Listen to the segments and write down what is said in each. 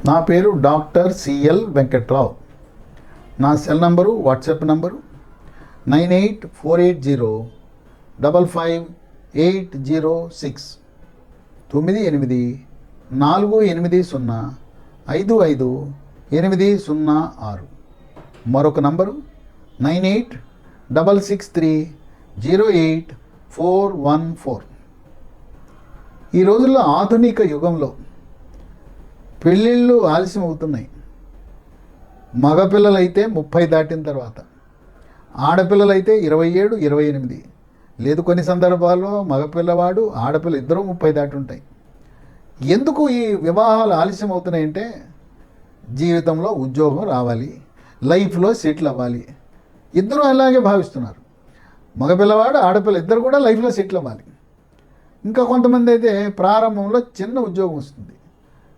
నా పేరు doctor CL Venkatrao. నా సెల్ నంబరు, వాట్సాప్ నంబరు 9848055806 9848055806. మరొక నంబరు 9866308414. ఈ రోజుల్లో ఆధునిక యుగంలో పెళ్ళిళ్ళు ఆలస్యం అవుతున్నాయి. మగపిల్లలైతే 30 దాటిన తర్వాత, ఆడపిల్లలైతే 27, 28. లేదు, కొన్ని సందర్భాల్లో మగపిల్లవాడు ఆడపిల్ల ఇద్దరూ 30 దాటి ఉంటాయి. ఎందుకు ఈ వివాహాలు ఆలస్యం అవుతున్నాయంటే, జీవితంలో ఉద్యోగం రావాలి, లైఫ్లో సెటిల్ అవ్వాలి. ఇద్దరూ అలాగే భావిస్తున్నారు. మగపిల్లవాడు ఆడపిల్ల ఇద్దరు కూడా లైఫ్లో సెటిల్ అవ్వాలి. ఇంకా కొంతమంది అయితే ప్రారంభంలో చిన్న ఉద్యోగం వస్తుంది,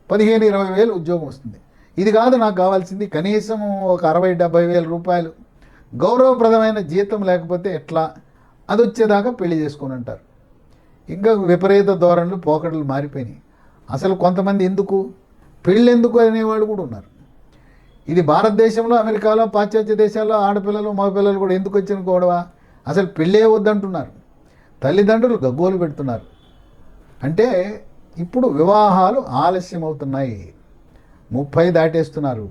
15-20 వేలు ఉద్యోగం వస్తుంది. ఇది కాదు నాకు కావాల్సింది, కనీసం ఒక 60-70 వేల రూపాయలు గౌరవప్రదమైన జీతం లేకపోతే ఎట్లా, అది వచ్చేదాకా పెళ్లి చేసుకొని అంటారు. ఇంకా విపరీత ధోరణులు, పోకడలు మారిపోయినాయి. అసలు కొంతమంది ఎందుకు పెళ్ళి ఎందుకు అనేవాళ్ళు కూడా ఉన్నారు. ఇది భారతదేశంలో, అమెరికాలో, పాశ్చాత్య దేశాల్లో ఆడపిల్లలు మగపిల్లలు కూడా ఎందుకు వచ్చిన గొడవ? అసలు పెళ్ళే వద్దంటున్నారు. తల్లిదండ్రులు గగ్గోలు పెడుతున్నారు. అంటే ఇప్పుడు వివాహాలు ఆలస్యం అవుతున్నాయి, 30 దాటేస్తున్నారు.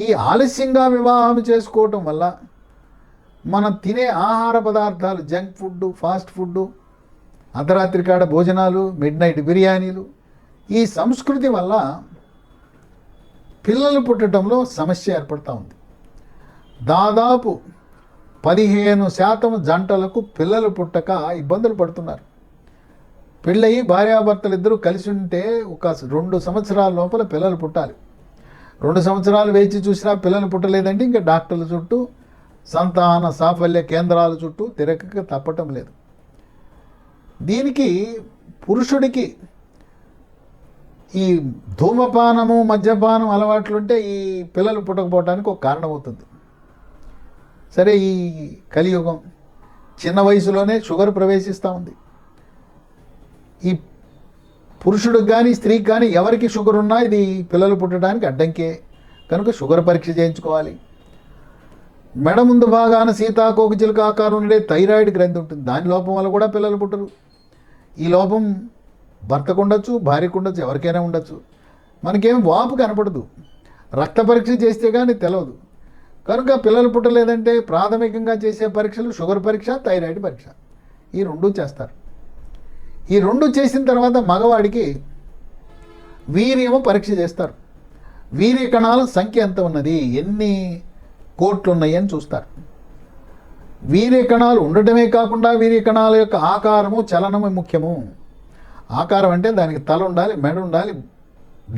ఈ ఆలస్యంగా వివాహం చేసుకోవటం వల్ల మనం తినే ఆహార పదార్థాలు, జంక్ ఫుడ్, ఫాస్ట్ ఫుడ్, అర్ధరాత్రి కాడ భోజనాలు, మిడ్ నైట్ బిర్యానీలు, ఈ సంస్కృతి వల్ల పిల్లలు పుట్టడంలో సమస్య ఏర్పడుతూ ఉంది. దాదాపు 15% జంటలకు పిల్లలు పుట్టక ఇబ్బందులు పడుతున్నారు. పెళ్ళయి భార్యాభర్తలు ఇద్దరూ కలిసి ఉంటే ఒక 2 సంవత్సరాల లోపల పిల్లలు పుట్టాలి. 2 సంవత్సరాలు వేచి చూసినా పిల్లలు పుట్టలేదంటే ఇంకా డాక్టర్ల చుట్టూ, సంతాన సాఫల్య కేంద్రాల చుట్టూ తిరగక తప్పటం లేదు. దీనికి పురుషుడికి ఈ ధూమపానము, మద్యపానం అలవాట్లుంటే ఈ పిల్లలు పుట్టకపోవడానికి ఒక కారణం అవుతుంది. సరే, ఈ కలియుగం చిన్న వయసులోనే షుగర్ ప్రవేశిస్తూ ఉంది. ఈ పురుషుడికి కానీ స్త్రీకి కానీ ఎవరికి షుగర్ ఉన్నా ఇది పిల్లలు పుట్టడానికి అడ్డంకే. కనుక షుగర్ పరీక్ష చేయించుకోవాలి. మెడ ముందు భాగాన సీతాకోకచిలుక ఆకారం ఉండే థైరాయిడ్ గ్రంథి ఉంటుంది. దాని లోపం వల్ల కూడా పిల్లలు పుట్టరు. ఈ లోపం భర్తకు ఉండొచ్చు, భార్యకు ఉండొచ్చు, ఎవరికైనా ఉండొచ్చు. మనకేం వాపు కనపడదు, రక్త పరీక్ష చేస్తే కానీ తెలియదు. కనుక పిల్లలు పుట్టలేదంటే ప్రాథమికంగా చేసే పరీక్షలు షుగర్ పరీక్ష, థైరాయిడ్ పరీక్ష, ఈ 2 చేస్తారు. ఈ 2 చేసిన తర్వాత మగవాడికి వీర్యము పరీక్ష చేస్తారు. వీర్య కణాల సంఖ్య ఎంత ఉన్నది, ఎన్ని కోట్లు ఉన్నాయి అని చూస్తారు. వీర్య కణాలు ఉండటమే కాకుండా వీర్య కణాల యొక్క ఆకారము, చలనము ముఖ్యము. ఆకారం అంటే దానికి తల ఉండాలి, మెడ ఉండాలి,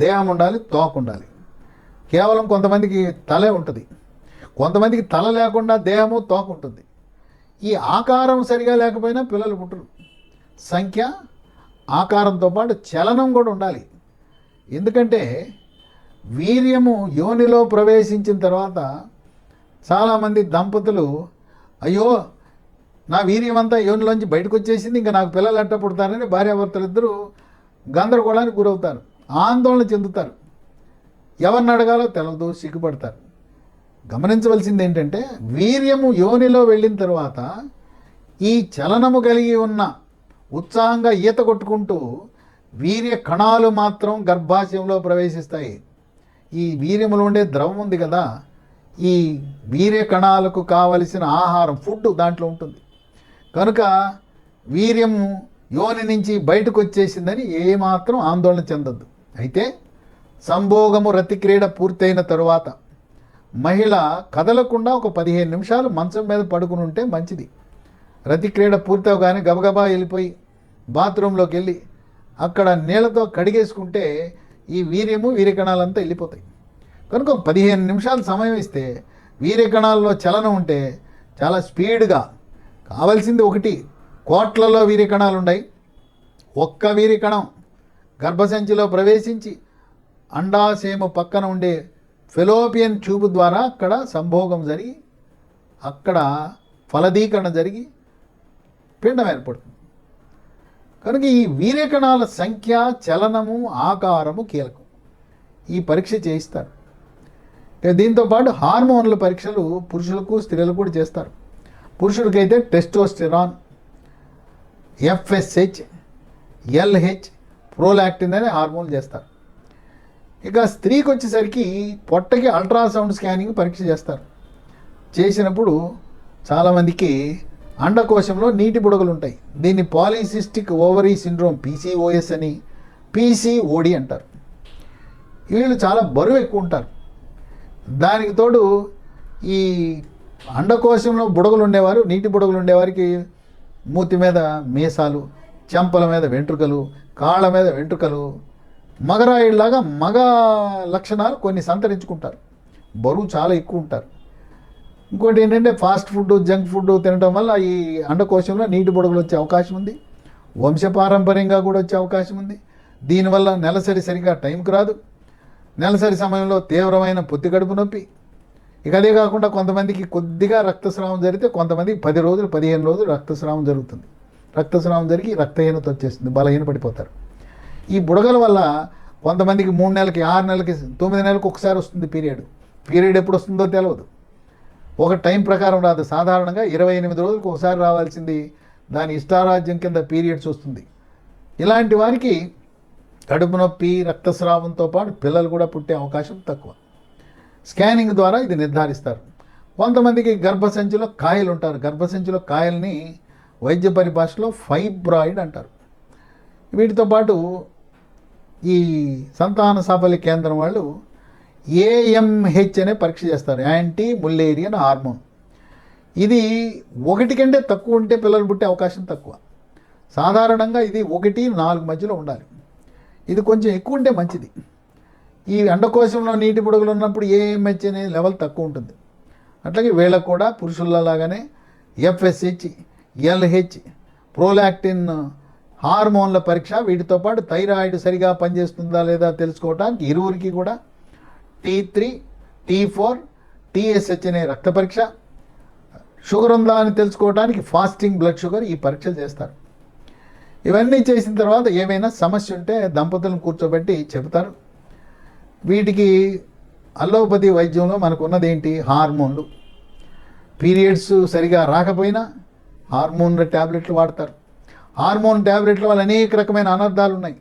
దేహం ఉండాలి, తోక ఉండాలి. కేవలం కొంతమందికి తలే ఉంటుంది, కొంతమందికి తల లేకుండా దేహము, తోక ఉంటుంది. ఈ ఆకారం సరిగా లేకపోయినా పిల్లలు పుట్టరు. సంఖ్య, ఆకారంతో పాటు చలనం కూడా ఉండాలి. ఎందుకంటే వీర్యము యోనిలో ప్రవేశించిన తర్వాత చాలామంది దంపతులు, అయ్యో నా వీర్యం అంతా యోనిలోంచి బయటకు వచ్చేసింది, ఇంకా నాకు పిల్లలు ఎట్ట పుడతారని భార్యాభర్తలు ఇద్దరూ గందరగోళానికి గురవుతారు, ఆందోళన చెందుతారు. ఎవరిని అడగాలో తెలవదు, సిగ్గుపడతారు. గమనించవలసింది ఏంటంటే, వీర్యము యోనిలో వెళ్ళిన తర్వాత ఈ చలనము కలిగి ఉన్న, ఉత్సాహంగా ఈత కొట్టుకుంటూ వీర్య కణాలు మాత్రం గర్భాశయంలో ప్రవేశిస్తాయి. ఈ వీర్యములో ఉండే ద్రవం ఉంది కదా, ఈ వీర్య కణాలకు కావలసిన ఆహారం, ఫుడ్ దాంట్లో ఉంటుంది. కనుక వీర్యము యోని నుంచి బయటకు వచ్చేసిందని ఏమాత్రం ఆందోళన చెందద్దు. అయితే సంభోగము, రతిక్రీడ పూర్తయిన తరువాత మహిళ కదలకుండా ఒక 15 నిమిషాలు మంచం మీద పడుకుని ఉంటే మంచిది. రతిక్రీడ పూర్తవగానే గబగబా వెళ్ళిపోయి బాత్రూంలోకి వెళ్ళి అక్కడ నీళ్ళతో కడిగేసుకుంటే ఈ వీర్యము, వీర్యకణాలంతా వెళ్ళిపోతాయి. కనుక 15 నిమిషాలు సమయం ఇస్తే వీర్యకణాల్లో చలనం ఉంటే చాలా స్పీడ్గా, కావాల్సింది ఒకటి, కోట్లలో వీర్యకణాలు ఉన్నాయి. ఒక్క వీర్యకణం గర్భసంచిలో ప్రవేశించి అండాశయము పక్కన ఉండే ఫెలోపియన్ ట్యూబ్ ద్వారా అక్కడ సంభోగం జరిగి, అక్కడ ఫలదీకరణ జరిగి పిండం ఏర్పడుతుంది. కనుక ఈ వీర్యకణాల సంఖ్య, చలనము, ఆకారము కీలకం. ఈ పరీక్ష చేయిస్తారు. ఇక దీంతోపాటు హార్మోన్ల పరీక్షలు పురుషులకు స్త్రీలకు కూడా చేస్తారు. పురుషుడికైతే టెస్టోస్టెరాన్, ఎఫ్ఎస్హెచ్, ఎల్హెచ్, ప్రోలాక్టిన్ అనే హార్మోన్లు చేస్తారు. ఇక స్త్రీకి వచ్చేసరికి పొట్టకి అల్ట్రాసౌండ్ స్కానింగ్ పరీక్ష చేస్తారు. చేసినప్పుడు చాలామందికి అండకోశంలో నీటి బుడగలు ఉంటాయి. దీన్ని పాలిసిస్టిక్ ఓవరీ సిండ్రోమ్, పీసీఓఎస్ అని, పీసీఓడి అంటారు. వీళ్ళు చాలా బరువు ఎక్కువ ఉంటారు. దానికి తోడు ఈ అండకోశంలో బుడగలు ఉండేవారు, నీటి బుడగలు ఉండేవారికి మూతి మీద మీసాలు, చెంపల మీద వెంట్రుకలు, కాళ్ళ మీద వెంట్రుకలు, మగరాయిలాగా మగ లక్షణాలు కొన్ని సంతరించుకుంటారు. బరువు చాలా ఎక్కువ ఉంటారు. ఇంకోటి ఏంటంటే ఫాస్ట్ ఫుడ్, జంక్ ఫుడ్ తినడం వల్ల ఈ అండకోశంలో నీటి బుడగలు వచ్చే అవకాశం ఉంది. వంశపారంపర్యంగా కూడా వచ్చే అవకాశం ఉంది. దీనివల్ల నెలసరి సరిగా టైంకి రాదు. నెలసరి సమయంలో తీవ్రమైన పొత్తి కడుపు నొప్పి. ఇక అదే కాకుండా కొంతమందికి కొద్దిగా రక్తస్రావం జరిగితే కొంతమందికి 10 రోజులు 15 రోజులు రక్తస్రావం జరుగుతుంది. రక్తస్రావం జరిగి రక్తహీనత వచ్చేస్తుంది, బలహీన పడిపోతారు. ఈ బుడగల వల్ల కొంతమందికి 3 నెలలకి, 6 నెలలకి, 9 నెలలకు ఒకసారి వస్తుంది పీరియడ్ ఎప్పుడు వస్తుందో తెలియదు. ఒక టైం ప్రకారం రాదు. సాధారణంగా 28 రోజులకు ఒకసారి రావాల్సింది దాని ఇష్టారాజ్యం కింద పీరియడ్స్ వస్తుంది. ఇలాంటి వారికి కడుపు నొప్పి, రక్తస్రావంతో పాటు పిల్లలు కూడా పుట్టే అవకాశం తక్కువ. స్కానింగ్ ద్వారా ఇది నిర్ధారిస్తారు. కొంతమందికి గర్భసంచిలో కాయలు ఉంటారు. గర్భసంచిలో కాయల్ని వైద్య పరిభాషలో ఫైబ్రాయిడ్ అంటారు. వీటితో పాటు ఈ సంతాన సాఫల్య కేంద్రం వాళ్ళు ఏఎంహెచ్ అనే పరీక్ష చేస్తారు, యాంటీ ముల్లేరియన్ హార్మోన్. ఇది 1 కంటే తక్కువ ఉంటే పిల్లలు పుట్టే అవకాశం తక్కువ. సాధారణంగా ఇది 1-4 మధ్యలో ఉండాలి. ఇది కొంచెం ఎక్కువ ఉంటే మంచిది. ఈ అండకోశంలో నీటి బుడగలు ఉన్నప్పుడు ఏఎంహెచ్ అనే లెవెల్ తక్కువ ఉంటుంది. అట్లాగే వీళ్ళకు కూడా పురుషులలాగానే ఎఫ్ఎస్హెచ్, ఎల్హెచ్, ప్రోలాక్టిన్ హార్మోన్ల పరీక్ష, వీటితో పాటు థైరాయిడ్ సరిగా పనిచేస్తుందా లేదా తెలుసుకోవడానికి ఇరువురికి కూడా T3, T4, TSH అనే రక్త పరీక్ష, షుగర్ ఉందా అని తెలుసుకోవడానికి ఫాస్టింగ్ బ్లడ్ షుగర్, ఈ పరీక్షలు చేస్తారు. ఇవన్నీ చేసిన తర్వాత ఏమైనా సమస్య ఉంటే దంపతులను కూర్చోబెట్టి చెబుతారు. వీటికి అల్లోపతి వైద్యంలో మనకు ఉన్నది ఏంటి? హార్మోన్లు. పీరియడ్స్ సరిగా రాకపోయినా హార్మోన్ల ట్యాబ్లెట్లు వాడతారు. హార్మోన్ ట్యాబ్లెట్ల వల్ల అనేక రకమైన అనర్థాలు ఉన్నాయి.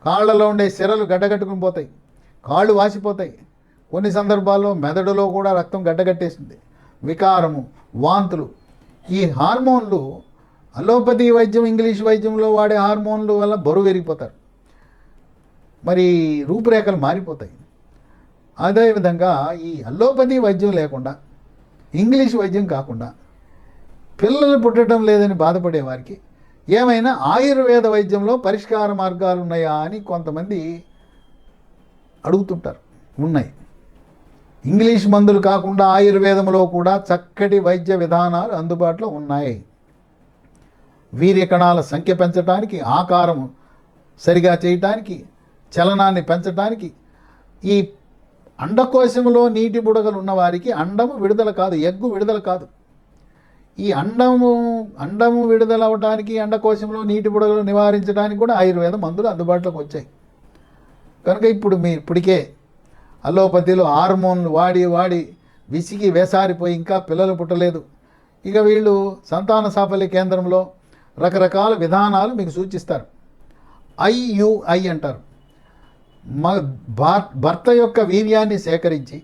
కాళ్ళలో ఉండే సిరలు గడ్డగట్టుకుని పోతాయి, కాళ్ళు వాసిపోతాయి. కొన్ని సందర్భాల్లో మెదడులో కూడా రక్తం గడ్డగట్టేసింది, వికారము, వాంతులు. ఈ హార్మోన్లు అలోపతి వైద్యం, ఇంగ్లీష్ వైద్యంలో వాడే హార్మోన్ల వల్ల బరువు పెరిగిపోతారు, మరి రూపురేఖలు మారిపోతాయి. అదేవిధంగా ఈ అలోపతి వైద్యం లేకుండా, ఇంగ్లీష్ వైద్యం కాకుండా పిల్లలు పుట్టడం లేదని బాధపడే వారికి ఏమైనా ఆయుర్వేద వైద్యంలో పరిష్కార మార్గాలు ఉన్నాయా అని కొంతమంది అడుగుతుంటారు. ఉన్నాయి. ఇంగ్లీష్ మందులు కాకుండా ఆయుర్వేదంలో కూడా చక్కటి వైద్య విధానాలు అందుబాటులో ఉన్నాయి. వీర్యకణాల సంఖ్య పెంచడానికి, ఆకారం సరిగా చేయటానికి, చలనాన్ని పెంచడానికి, ఈ అండకోశంలో నీటి బుడగలు ఉన్నవారికి అండము విడుదల కాదు, ఎగ్గు విడుదల కాదు. ఈ అండము విడుదల అవడానికి, అండకోశంలో నీటి బుడగలు నివారించడానికి కూడా ఆయుర్వేద మందులు అందుబాటులోకి వచ్చాయి. కనుక ఇప్పుడు ఇప్పటికే అలోపతిలో హార్మోన్లు వాడి విసిగి వేసారిపోయి ఇంకా పిల్లలు పుట్టలేదు. ఇక వీళ్ళు సంతాన సాఫల్య కేంద్రంలో రకరకాల విధానాలు మీకు సూచిస్తారు. ఐయుఐ అంటారు. భర్త యొక్క వీర్యాన్ని సేకరించి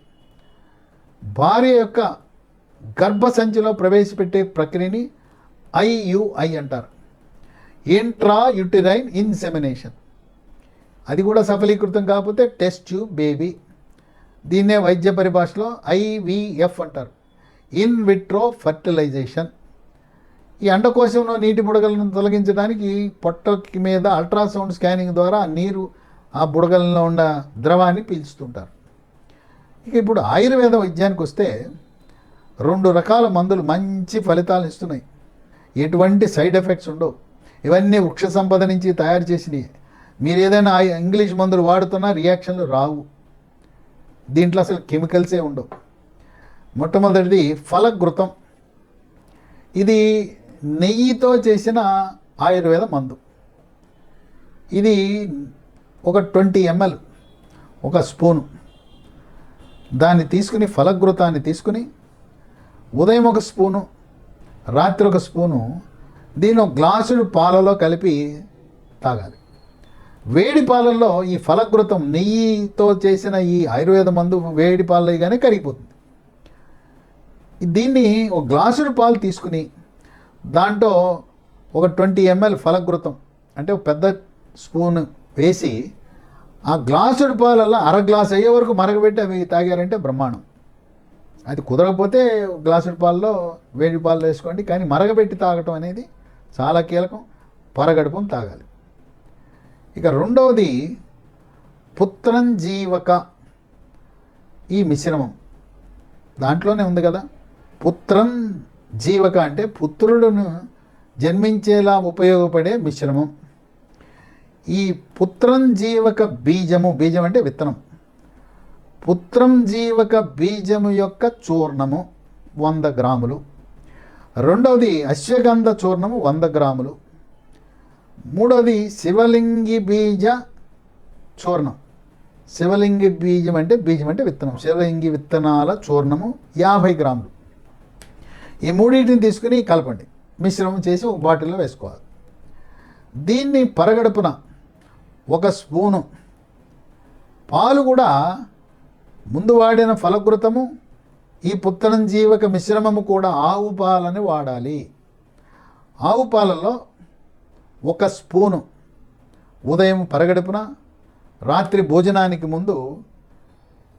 భార్య యొక్క గర్భసంచిలో ప్రవేశపెట్టే ప్రక్రియని ఐయుఐ అంటారు. Intra uterine insemination. అది కూడా సఫలీకృతం కాకపోతే టెస్ట్ ట్యూబ్ బేబీ. దీన్నే వైద్య పరిభాషలో ఐవిఎఫ్ అంటారు, ఇన్ విట్రో ఫర్టిలైజేషన్. ఈ అండకోశంలో నీటి బుడగలను తొలగించడానికి పొట్టకి మీద అల్ట్రాసౌండ్ స్కానింగ్ ద్వారా నీరు ఆ బుడగలలో ఉన్న ద్రవాన్ని పీల్చుతుంటారు. ఇక ఇప్పుడు ఆయుర్వేద వైద్యానికి వస్తే 2 రకాల మందులు మంచి ఫలితాలను ఇస్తున్నాయి. ఎటువంటి సైడ్ ఎఫెక్ట్స్ ఉండవు. ఇవన్నీ వృక్ష సంపద నుంచి తయారు చేసినవి. మీరు ఏదైనా ఇంగ్లీష్ మందులు వాడుతున్నా రియాక్షన్లు రావు. దీంట్లో అసలు కెమికల్సే ఉండవు. మొట్టమొదటిది ఫలఘృతం. ఇది నెయ్యితో చేసిన ఆయుర్వేద మందు. ఇది ఒక 20 ml ఒక స్పూను దాన్ని తీసుకుని, ఫలఘృతాన్ని తీసుకుని ఉదయం ఒక స్పూను, రాత్రి ఒక స్పూను, దీని ఒక గ్లాసుడు పాలలో కలిపి తాగాలి. వేడి పాలల్లో ఈ ఫలఘృతం నెయ్యితో చేసిన ఈ ఆయుర్వేద మందు వేడి పాలలో కానీ కరిగిపోతుంది. దీన్ని ఒక గ్లాసుడు పాలు తీసుకుని దాంట్లో ఒక 20 ml ఫలఘృతం అంటే ఒక పెద్ద స్పూన్ వేసి ఆ గ్లాసుడు పాలల్లో అర గ్లాస్ అయ్యే వరకు మరగబెట్టి అవి తాగారంటే బ్రహ్మాండం. అది కుదరకపోతే గ్లాసుడు పాలలో వేడి పాలు వేసుకోండి, కానీ మరగబెట్టి తాగటం అనేది చాలా కీలకం. పరగడుపుం తాగాలి. ఇక రెండవది పుత్రంజీవక ఈ మిశ్రమం దాంట్లోనే ఉంది కదా. పుత్రం జీవక అంటే పుత్రుడును జన్మించేలా ఉపయోగపడే మిశ్రమం. ఈ పుత్రం జీవక బీజము, బీజం అంటే విత్తనం, పుత్రం జీవక బీజము యొక్క చూర్ణము 100 గ్రాములు. రెండవది అశ్వగంధ చూర్ణము 100 గ్రాములు. మూడవది శివలింగి బీజ చూర్ణం. శివలింగి బీజం అంటే విత్తనం, శివలింగి విత్తనాల చూర్ణము 50 గ్రాములు. ఈ మూడింటిని తీసుకుని కలపండి, మిశ్రమం చేసి ఒక బాటిల్లో వేసుకోవాలి. దీన్ని పరగడుపున ఒక స్పూను పాలు కూడా ముందు వాడిన ఫలఘృతము, ఈ పుత్రంజీవక మిశ్రమము కూడా ఆవు పాలని వాడాలి. ఆవు పాలలో ఒక స్పూను ఉదయం పరగడుపున, రాత్రి భోజనానికి ముందు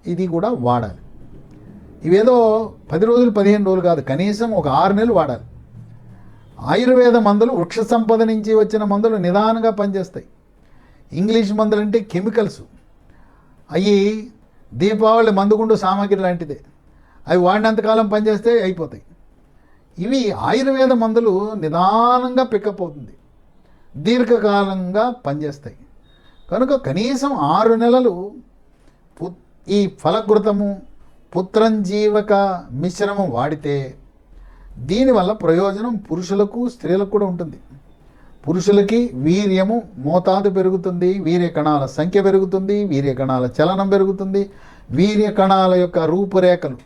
ఇది కూడా వాడాలి. ఇవేదో 10 రోజులు 15 రోజులు కాదు, కనీసం ఒక 6 నెలలు వాడాలి. ఆయుర్వేద మందులు వృక్ష సంపద నుంచి వచ్చిన మందులు నిదానంగా పనిచేస్తాయి. ఇంగ్లీష్ మందులు అంటే కెమికల్స్, అవి దీపావళి మందుగుండు సామాగ్రి లాంటిదే, అవి వాడినంతకాలం పనిచేస్తే అయిపోతాయి. ఇవి ఆయుర్వేద మందులు నిదానంగా పికప్ అవుతుంది, దీర్ఘకాలంగా పనిచేస్తాయి. కనుక కనీసం 6 నెలలు ఈ ఫలఘృతము పుత్రంజీవక మిశ్రమం వాడితే దీనివల్ల ప్రయోజనం పురుషులకు స్త్రీలకు కూడా ఉంటుంది. పురుషులకి వీర్యము మోతాదు పెరుగుతుంది, వీర్య కణాల సంఖ్య పెరుగుతుంది, వీర్య కణాల చలనం పెరుగుతుంది, వీర్య కణాల యొక్క రూపురేఖలు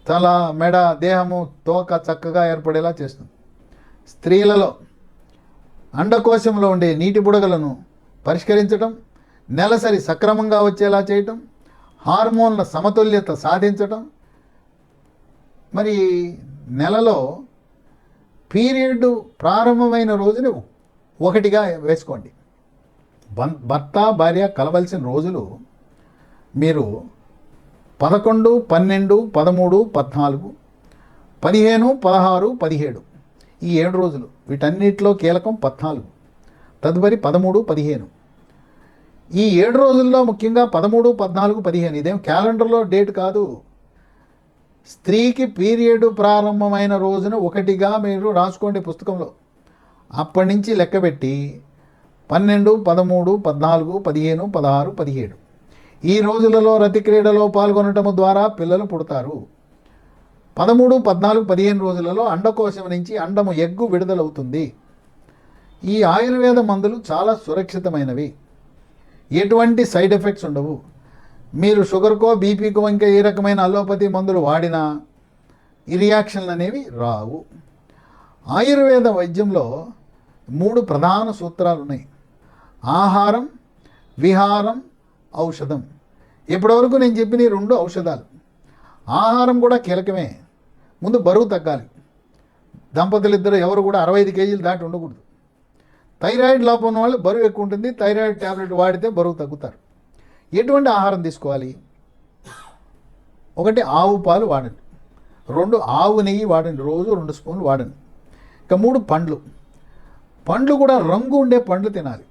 తల, మెడ, దేహము, తోక చక్కగా ఏర్పడేలా చేస్తుంది. స్త్రీలలో అండకోశంలో ఉండే నీటి బుడగలను పరిష్కరించటం, నెలసరి సక్రమంగా వచ్చేలా చేయటం, హార్మోన్ల సమతుల్యత సాధించటం. మరి నెలలో పీరియడ్ ప్రారంభమైన రోజుని 1గా వేసుకోండి. భర్త భార్య కలవలసిన రోజులు మీరు 11, 12, 13, 14, 15, 16, 17 ఈ 7 రోజులు. వీటన్నిటిలో కీలకం 14, తదుపరి 13, 15. ఈ 7 రోజుల్లో ముఖ్యంగా 13, 14, 15 ఇదేం క్యాలెండర్లో డేట్ కాదు. స్త్రీకి పీరియడ్ ప్రారంభమైన రోజున 1గా మీరు రాసుకోండి పుస్తకంలో. అప్పటి నుంచి లెక్కబెట్టి 12, 13, 14, 15, 16, 17 ఈ రోజులలో రతి క్రీడలో పాల్గొనటం ద్వారా పిల్లలు పుడతారు. 13, 14, 15 రోజులలో అండకోశం నుంచి అండము ఎగ్గు విడుదలవుతుంది. ఈ ఆయుర్వేద మందులు చాలా సురక్షితమైనవి, ఎటువంటి సైడ్ ఎఫెక్ట్స్ ఉండవు. మీరు షుగర్కో బీపీకో ఇంకా ఏ రకమైన అలోపతి మందులు వాడినా ఈ రియాక్షన్లు అనేవి రావు. ఆయుర్వేద వైద్యంలో 3 ప్రధాన సూత్రాలు ఉన్నాయి: ఆహారం, విహారం, ఔషధం. ఇప్పటివరకు నేను చెప్పిన 2 ఔషధాలు. ఆహారం కూడా కీలకమే. ముందు బరువు తగ్గాలి. దంపతులు ఇద్దరు ఎవరు కూడా 65 కేజీలు దాటి ఉండకూడదు. థైరాయిడ్ లోపం ఉన్న వాళ్ళు బరువు ఎక్కువ ఉంటుంది, థైరాయిడ్ ట్యాబ్లెట్ వాడితే బరువు తగ్గుతారు. ఎటువంటి ఆహారం తీసుకోవాలి? 1 ఆవు పాలు వాడండి, 2 ఆవు నెయ్యి వాడండి, రోజు 2 స్పూన్లు వాడండి. ఇక 3 పండ్లు. పండ్లు కూడా రంగు ఉండే పండ్లు తినాలి.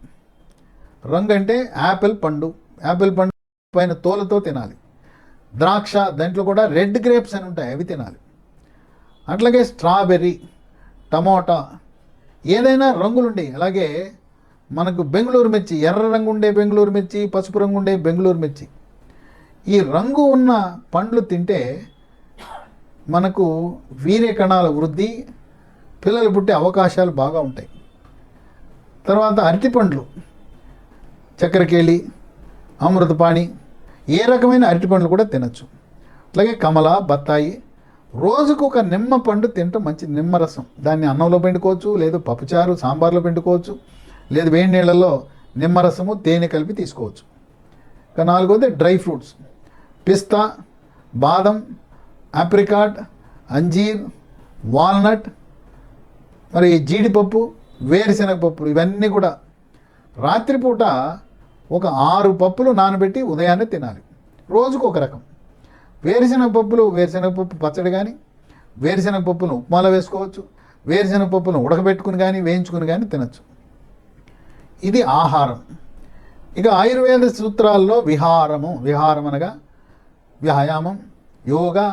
రంగు అంటే యాపిల్ పండు పైన తోలతో తినాలి. ద్రాక్ష, దాంట్లో కూడా రెడ్ గ్రేప్స్ అని ఉంటాయి, అవి తినాలి. అట్లాగే స్ట్రాబెర్రీ, టమోటా, ఏదైనా రంగులుండే. అలాగే మనకు బెంగళూరు మిర్చి, ఎర్ర రంగు ఉండే బెంగళూరు మిర్చి, పసుపు రంగు ఉండే బెంగళూరు మిర్చి, ఈ రంగు ఉన్న పండ్లు తింటే మనకు వీర్య కణాల వృద్ధి, పిల్లలు పుట్టే అవకాశాలు బాగా ఉంటాయి. తర్వాత అరటి పండ్లు, చక్కెరకేళి, అమృతపాణి, ఏ రకమైన అరటిపండ్లు కూడా తినచ్చు. అలాగే కమల, బత్తాయి, రోజుకు ఒక నిమ్మ పండు తినటం మంచిది. నిమ్మరసం దాన్ని అన్నంలో పిండుకోవచ్చు, లేదు పప్పుచారు సాంబార్లో పిండుకోవచ్చు, లేదు వేడి నీళ్ళల్లో నిమ్మరసము తేనె కలిపి తీసుకోవచ్చు. ఇక 4వది డ్రై ఫ్రూట్స్, పిస్తా, బాదం, ఆప్రికాట్, అంజీర్, వాల్నట్, మరి జీడిపప్పు, వేరుశనగపప్పు, ఇవన్నీ కూడా రాత్రిపూట ఒక 6 పప్పులు నానబెట్టి ఉదయాన్నే తినాలి. రోజుకు ఒక రకం. వేరుశనగపప్పు పచ్చడి కానీ, వేరుశనగపప్పును ఉప్మాలో వేసుకోవచ్చు, వేరుశనగపప్పును ఉడకబెట్టుకుని కానీ వేయించుకుని కానీ తినచ్చు. ఇది ఆహారం. ఇక ఆయుర్వేద సూత్రాల్లో విహారం అనగా వ్యాయామం, యోగా,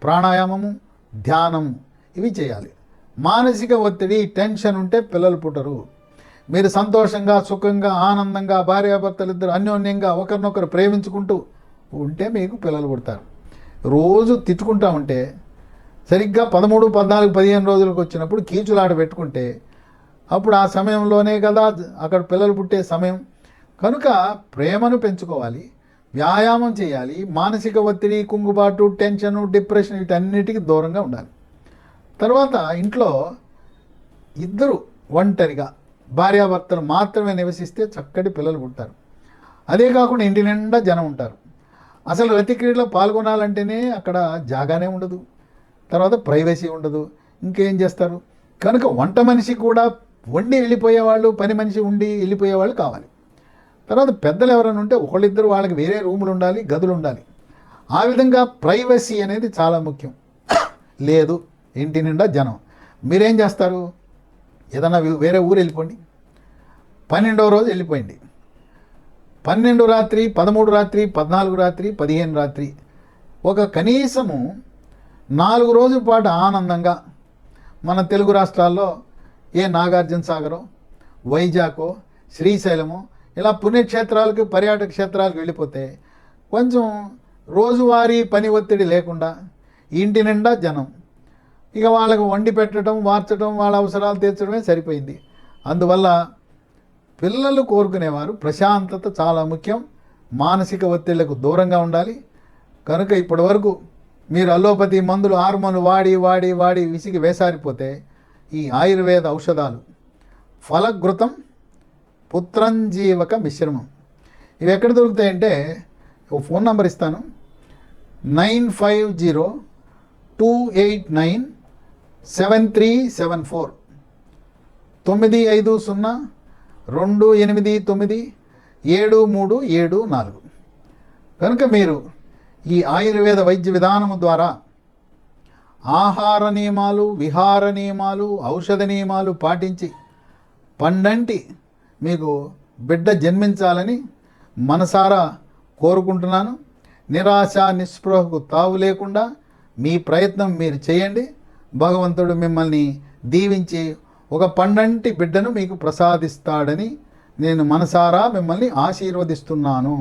ప్రాణాయామము, ధ్యానము ఇవి చేయాలి. మానసిక ఒత్తిడి, టెన్షన్ ఉంటే పిల్లలు పుట్టరు. మీరు సంతోషంగా, సుఖంగా, ఆనందంగా, భార్యాభర్తలిద్దరు అన్యోన్యంగా ఒకరినొకరు ప్రేమించుకుంటూ ఉంటే మీకు పిల్లలు పుడతారు. రోజు తిట్టుకుంటా ఉంటే, సరిగ్గా 13, 14, 15 రోజులకు వచ్చినప్పుడు కీచులాట పెట్టుకుంటే అప్పుడు ఆ సమయంలోనే కదా అక్కడ పిల్లలు పుట్టే సమయం. కనుక ప్రేమను పెంచుకోవాలి, వ్యాయామం చేయాలి, మానసిక ఒత్తిడి, కుంగుబాటు, టెన్షను, డిప్రెషన్ వీటన్నిటికీ దూరంగా ఉండాలి. తర్వాత ఇంట్లో ఇద్దరు ఒంటరిగా భార్యాభర్తలు మాత్రమే నివసిస్తే చక్కటి పిల్లలు పుడతారు. అదే కాకుండా ఇంటి నిండా జనం ఉంటారు. అసలు రతి క్రీడలో పాల్గొనాలంటేనే అక్కడ జాగానే ఉండదు, తర్వాత ప్రైవసీ ఉండదు, ఇంకేం చేస్తారు. కనుక వంట మనిషి కూడా వండి వెళ్ళిపోయేవాళ్ళు, పని మనిషి ఉండి వెళ్ళిపోయేవాళ్ళు కావాలి. తర్వాత పెద్దలు ఎవరైనా ఉంటే ఒకళ్ళిద్దరు వాళ్ళకి వేరే రూములు ఉండాలి, గదులు ఉండాలి. ఆ విధంగా ప్రైవసీ అనేది చాలా ముఖ్యం. లేదు, ఇంటి నిండా జనం, మీరేం చేస్తారు? ఏదైనా వేరే ఊరు వెళ్ళిపోండి. 12వ రోజు వెళ్ళిపోయింది. 12 రాత్రి, 13 రాత్రి, 14 రాత్రి, 15 రాత్రి, ఒక కనీసము 4 రోజుల పాటు ఆనందంగా మన తెలుగు రాష్ట్రాల్లో ఏ నాగార్జున సాగరో, వైజాగో, శ్రీశైలమో ఇలా పుణ్యక్షేత్రాలకు, పర్యాటక క్షేత్రాలకు వెళ్ళిపోతే కొంచెం రోజువారీ పని ఒత్తిడి లేకుండా ఇంటి నిండా జనం, ఇక వాళ్ళకు వండి పెట్టడం, మార్చడం, వాళ్ళ అవసరాలు తీర్చడమే సరిపోయింది. అందువల్ల పిల్లలు కోరుకునేవారు ప్రశాంతత చాలా ముఖ్యం, మానసిక ఒత్తిళ్లకు దూరంగా ఉండాలి. కనుక ఇప్పటి వరకు మీరు అలోపతి మందులు, హార్మోన్లు వాడి వాడి వాడి విసిగి వేసారిపోతే ఈ ఆయుర్వేద ఔషధాలు ఫలఘృతం, పుత్రంజీవక మిశ్రమం ఇవి ఎక్కడ దొరుకుతాయంటే, ఒక ఫోన్ నంబర్ ఇస్తాను, 9502897374 950289737 కనుక మీరు ఈ ఆయుర్వేద వైద్య విధానము ద్వారా ఆహార నియమాలు, విహార నియమాలు, ఔషధ నియమాలు పాటించి పండంటి మీకు బిడ్డ జన్మించాలని మనసారా కోరుకుంటున్నాను. నిరాశ, నిస్పృహకు తావు లేకుండా మీ ప్రయత్నం మీరు చేయండి. భగవంతుడు మిమ్మల్ని దీవించి ఒక పండంటి బిడ్డను మీకు ప్రసాదిస్తాడని నేను మనసారా మిమ్మల్ని ఆశీర్వదిస్తున్నాను.